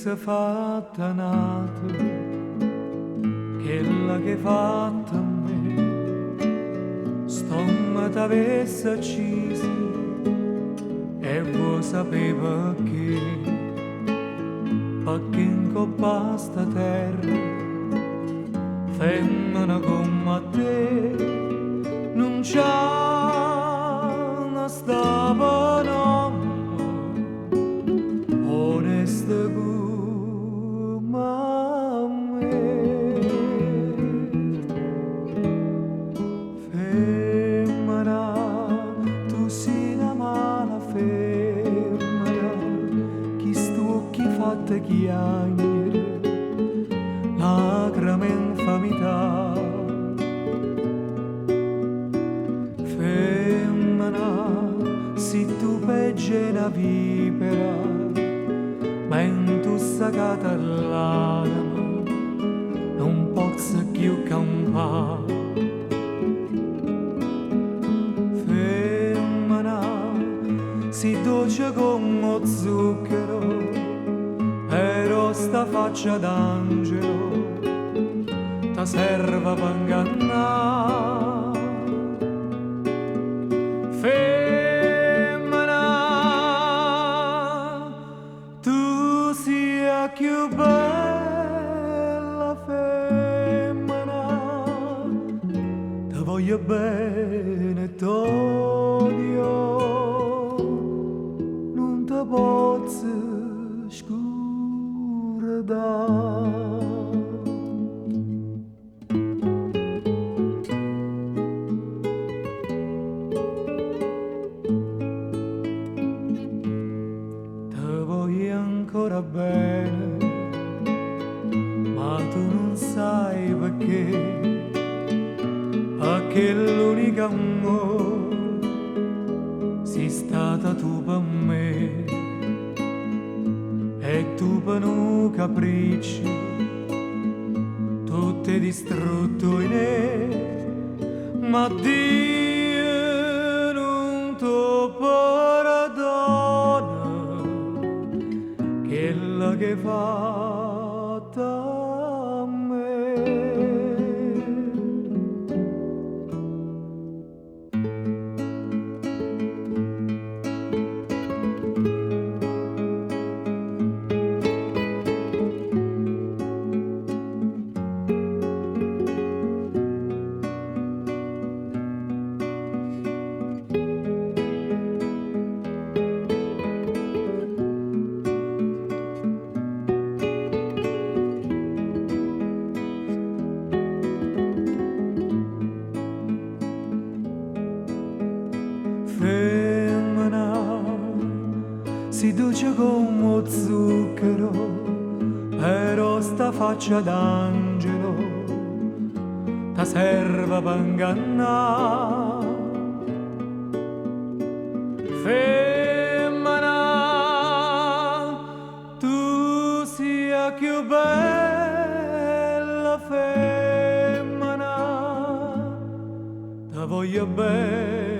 si fatta nato, quella che hai fatto a me, stomma t'avesse uccisi e vuoi sapere perché in coppa sta terra, femmina come te, non c'è una stava nonna, onesta come me. Femmina, tu sei una mala femmina, chi sto occhi fatta chiagnere, lacrime infamità. Femmina, se tu peggio una vipera, ma in tu sagata l'anima, non posso più campare. Femmina, si dolce come zucchero, però sta faccia d'angelo ta serva per ingannare. Femmina, tu sia più bella femmina, ti voglio bene t'odio, non ti posso scordare. Ancora bene, ma tu non sai perché l'unica amore sei stata tu per me e tu per un capriccio tutte distrutto in me, ma Dio non ti perdona quella che hai fatta a me. Femmina, si dolce come zucchero, però sta faccia d'angelo ta serva per ingannare. Femmina, tu sia più bella femmina, ta voglio bene